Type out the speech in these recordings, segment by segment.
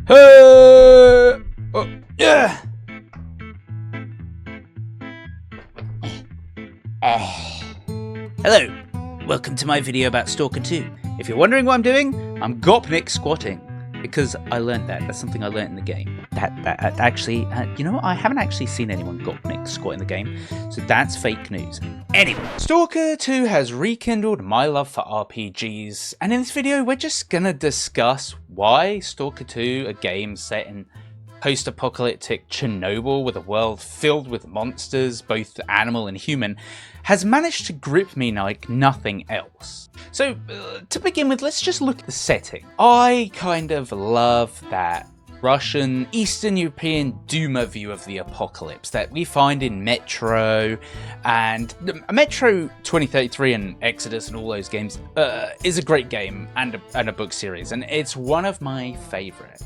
Oh, yeah. Hello, welcome to my video about Stalker 2. If you're wondering what I'm doing, I'm Gopnik squatting. Because I learned that. That's something I learned in the game. That actually, you know what? I haven't actually seen anyone Gopnik squat in the game, so that's fake news. Anyway, Stalker 2 has rekindled my love for RPGs, and in this video we're just gonna discuss why Stalker 2, a game set in post-apocalyptic Chernobyl with a world filled with monsters, both animal and human, has managed to grip me like nothing else. So, to begin with, let's just look at the setting. I kind of love that Russian, Eastern European Duma view of the apocalypse that we find in Metro, and Metro 2033 and Exodus and all those games is a great game and a book series, and it's one of my favourite.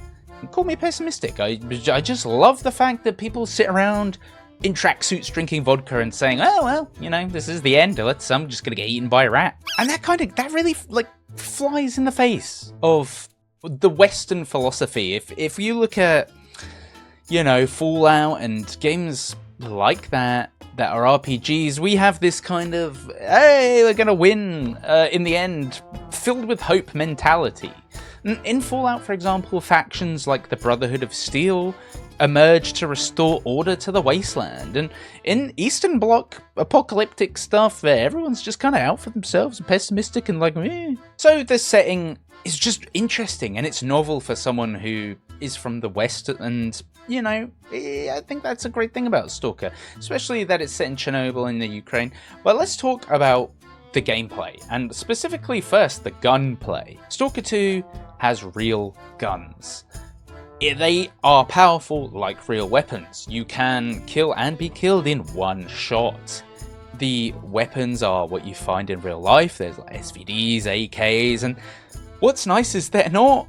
Call me pessimistic, I just love the fact that people sit around in tracksuits drinking vodka and saying, oh well, you know, this is the end, I'm just gonna get eaten by a rat. And that really like flies in the face of the Western philosophy. If you look at, you know, Fallout and games like that are RPGs, we have this kind of, hey, we're gonna win in the end, filled with hope mentality. In Fallout, for example, factions like the Brotherhood of Steel emerge to restore order to the wasteland, and in Eastern Bloc apocalyptic stuff, everyone's just kind of out for themselves and pessimistic and like, eh. So the setting is just interesting, and it's novel for someone who is from the West, and you know, I think that's a great thing about Stalker, especially that it's set in Chernobyl in the Ukraine. But let's talk about the gameplay, and specifically first the gunplay. Stalker 2 has real guns. They are powerful like real weapons. You can kill and be killed in one shot. The weapons are what you find in real life. There's like SVDs, AKs, and what's nice is they're not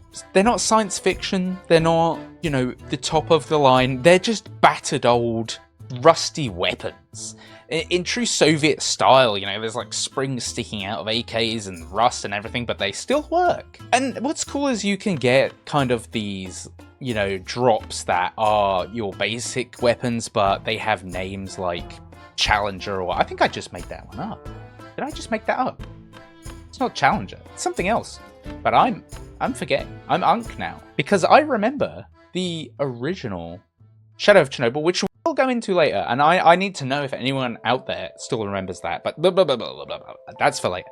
science fiction. They're not, you know, the top of the line. They're just battered old, rusty weapons. In true Soviet style, you know, there's like springs sticking out of AKs and rust and everything, but they still work. And what's cool is you can get kind of these, you know, drops that are your basic weapons, but they have names like Challenger, or I think I just made that one up. Did I just make that up? It's not Challenger, it's something else. But I'm forgetting. I'm Unk now. Because I remember the original Shadow of Chernobyl, which we'll go into later, and I need to know if anyone out there still remembers that, but blah, blah, blah, blah, blah, blah. That's for later.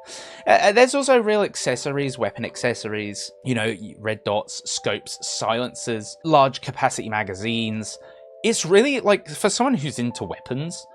There's also real accessories, weapon accessories, you know, red dots, scopes, silencers, large capacity magazines. It's really, like, for someone who's into weapons,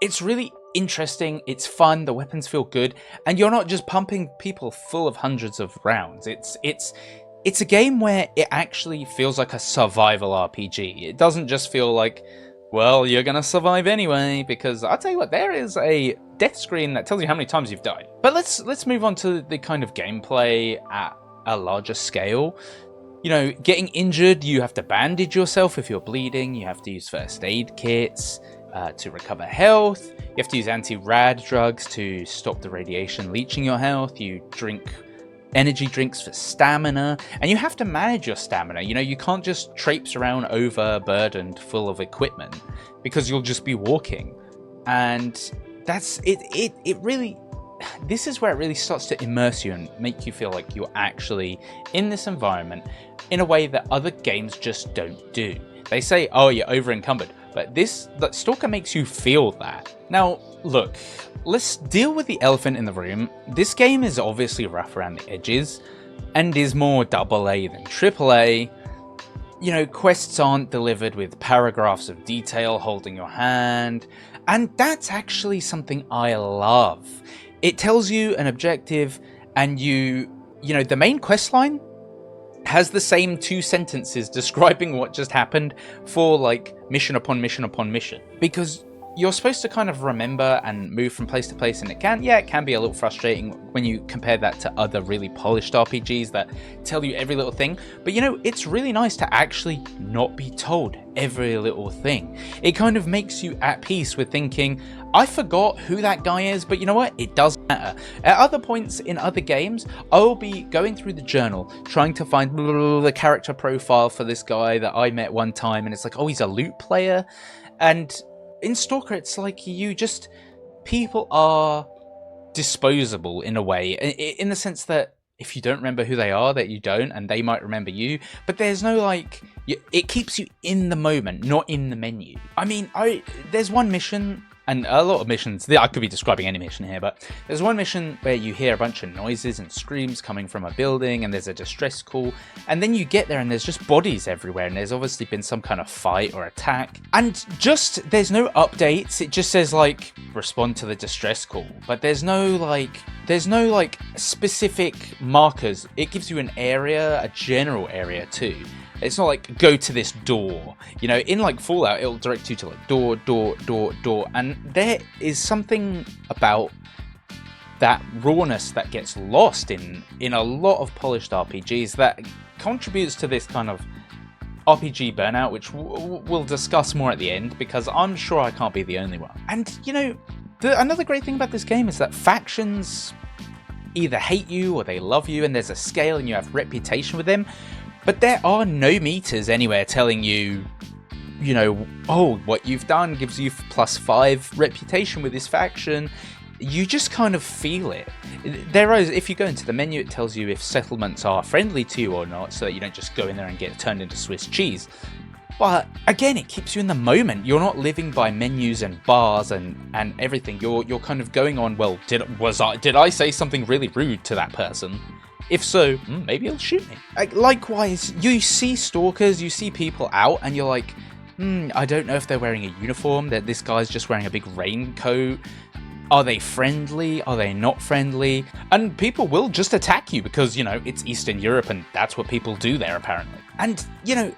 it's really interesting, it's fun, the weapons feel good, and you're not just pumping people full of hundreds of rounds. It's a game where it actually feels like a survival RPG. It doesn't just feel like, well, you're gonna survive anyway, because I'll tell you what, there is a death screen that tells you how many times you've died. But let's move on to the kind of gameplay at a larger scale. You know, getting injured, you have to bandage yourself if you're bleeding, you have to use first aid kits to recover health, you have to use anti-rad drugs to stop the radiation leaching your health, you drink energy drinks for stamina, and you have to manage your stamina. You know, you can't just traipse around overburdened full of equipment, because you'll just be walking. And that's it really, this is where it really starts to immerse you and make you feel like you're actually in this environment in a way that other games just don't do. They say, oh, you're over encumbered, but Stalker makes you feel that. Now, look, let's deal with the elephant in the room. This game is obviously rough around the edges and is more AA than AAA. You know, quests aren't delivered with paragraphs of detail holding your hand, and that's actually something I love. It tells you an objective, and you know, the main quest line has the same 2 sentences describing what just happened for like mission upon mission upon mission, because you're supposed to kind of remember and move from place to place, and it can be a little frustrating when you compare that to other really polished RPGs that tell you every little thing. But you know, it's really nice to actually not be told every little thing. It kind of makes you at peace with thinking, I forgot who that guy is, but you know what? It doesn't matter. At other points in other games, I'll be going through the journal, trying to find the character profile for this guy that I met one time, and it's like, oh, he's a loot player. And in Stalker, it's like people are disposable in a way, in the sense that if you don't remember who they are, that you don't, and they might remember you, but there's no like, it keeps you in the moment, not in the menu. I mean, there's one mission, and a lot of missions, I could be describing any mission here, but there's one mission where you hear a bunch of noises and screams coming from a building, and there's a distress call, and then you get there and there's just bodies everywhere, and there's obviously been some kind of fight or attack, and there's no updates. It just says like, respond to the distress call, but there's no like specific markers. It gives you an area, a general area too. It's not like, go to this door. You know, in like Fallout, it'll direct you to like door. And there is something about that rawness that gets lost in a lot of polished RPGs that contributes to this kind of RPG burnout, which we'll discuss more at the end, because I'm sure I can't be the only one. And, you know, another great thing about this game is that factions either hate you or they love you, and there's a scale and you have reputation with them. But there are no meters anywhere telling you, you know, oh, what you've done gives you +5 reputation with this faction. You just kind of feel it. If you go into the menu, it tells you if settlements are friendly to you or not, so that you don't just go in there and get turned into Swiss cheese. But again, it keeps you in the moment. You're not living by menus and bars and everything. You're kind of going on, well, did I say something really rude to that person? If so, maybe he'll shoot me. Likewise, you see stalkers, you see people out, and you're like, I don't know if they're wearing a uniform, that this guy's just wearing a big raincoat. Are they friendly? Are they not friendly? And people will just attack you because, you know, it's Eastern Europe and that's what people do there, apparently. And, you know,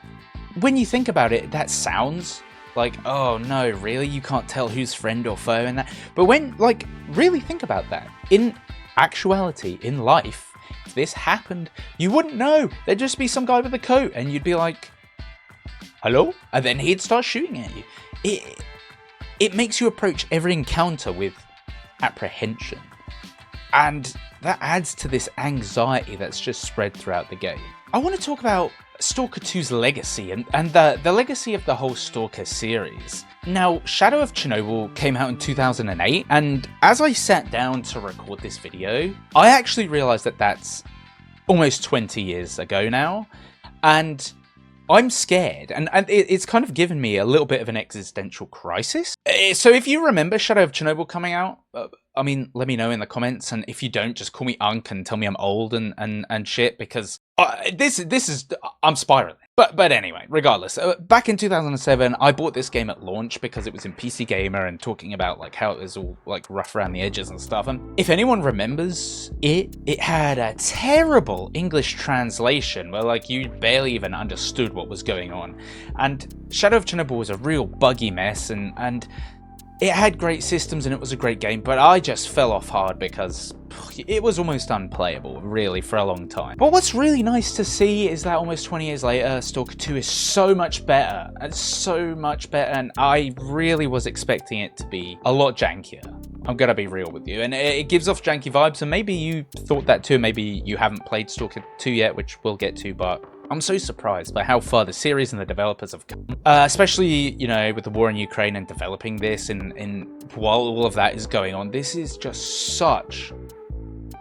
when you think about it, that sounds like, oh no, really? You can't tell who's friend or foe and that. But when, like, really think about that. In actuality, in life, if this happened, you wouldn't know. There'd just be some guy with a coat and you'd be like, hello? And then he'd start shooting at you. It makes you approach every encounter with apprehension. And that adds to this anxiety that's just spread throughout the game. I want to talk about Stalker 2's legacy and the legacy of the whole Stalker series. Now, Shadow of Chernobyl came out in 2008, and as I sat down to record this video, I actually realized that that's almost 20 years ago now, and I'm scared, and it's kind of given me a little bit of an existential crisis. So if you remember Shadow of Chernobyl coming out, I mean, let me know in the comments, and if you don't, just call me Unc and tell me I'm old and shit, because this is I'm spiraling. But anyway, regardless, back in 2007, I bought this game at launch because it was in PC Gamer and talking about like how it was all like rough around the edges and stuff. And if anyone remembers it had a terrible English translation where like you barely even understood what was going on. And Shadow of Chernobyl was a real buggy mess, and it had great systems and it was a great game, but I just fell off hard because it was almost unplayable, really, for a long time. But what's really nice to see is that almost 20 years later, Stalker 2 is so much better. It's so much better, and I really was expecting it to be a lot jankier. I'm gonna be real with you, and it gives off janky vibes, and maybe you thought that too, maybe you haven't played Stalker 2 yet, which we'll get to, but I'm so surprised by how far the series and the developers have come. Especially, you know, with the war in Ukraine and developing this, and while all of that is going on, this is just such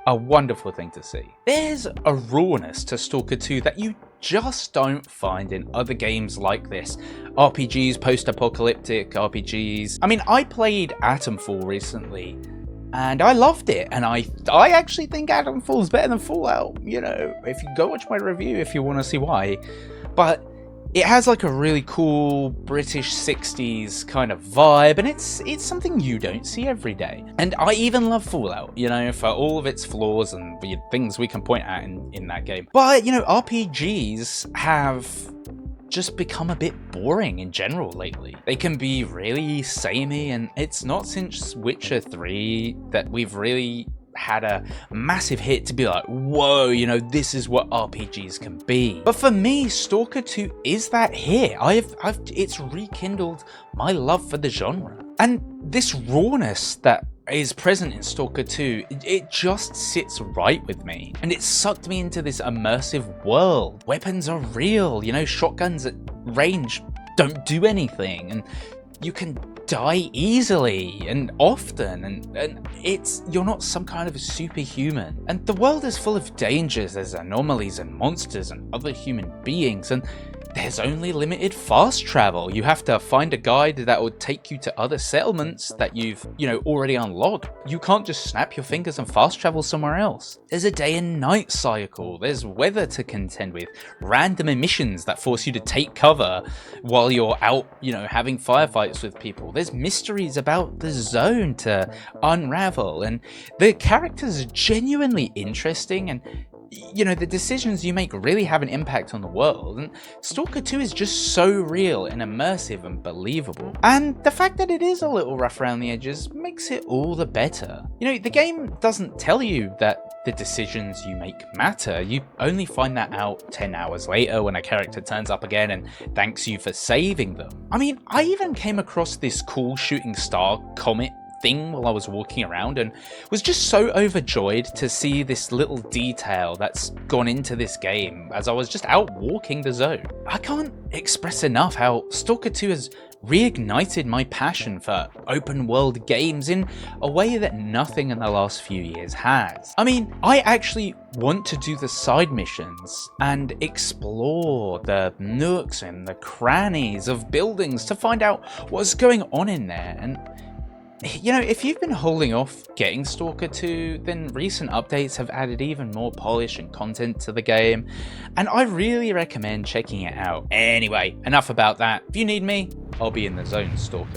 a wonderful thing to see. There's a rawness to Stalker 2 that you just don't find in other games like this. RPGs, post-apocalyptic RPGs. I mean, I played Atomfall recently, and I loved it, and I actually think Atomfall is better than Fallout, you know, if you go watch my review if you want to see why. But it has like a really cool British 60s kind of vibe, and it's something you don't see every day. And I even love Fallout, you know, for all of its flaws and the things we can point at in that game. But, you know, RPGs have just become a bit boring in general lately. They can be really samey, and it's not since Witcher 3 that we've really had a massive hit to be like, whoa, you know, this is what RPGs can be. But for me, Stalker 2 is that hit. It's rekindled my love for the genre. And this rawness that is present in Stalker 2, it just sits right with me. And it sucked me into this immersive world. Weapons are real, you know, shotguns at range don't do anything, and you can die easily and often, and you're not some kind of superhuman. And the world is full of dangers. There's anomalies and monsters and other human beings, and there's only limited fast travel. You have to find a guide that will take you to other settlements that you've, you know, already unlocked. You can't just snap your fingers and fast travel somewhere else. There's a day and night cycle. There's weather to contend with, random emissions that force you to take cover while you're out, you know, having firefights with people. There's mysteries about the zone to unravel, and the characters are genuinely interesting, and you know, the decisions you make really have an impact on the world, and Stalker 2 is just so real and immersive and believable. And the fact that it is a little rough around the edges makes it all the better. You know, the game doesn't tell you that the decisions you make matter. You only find that out 10 hours later when a character turns up again and thanks you for saving them. I mean, I even came across this cool shooting star comet thing while I was walking around and was just so overjoyed to see this little detail that's gone into this game as I was just out walking the zone. I can't express enough how Stalker 2 has reignited my passion for open world games in a way that nothing in the last few years has. I mean, I actually want to do the side missions and explore the nooks and the crannies of buildings to find out what's going on in there. And you know, if you've been holding off getting Stalker 2, then recent updates have added even more polish and content to the game, and I really recommend checking it out. Anyway, enough about that. If you need me, I'll be in the zone, Stalker.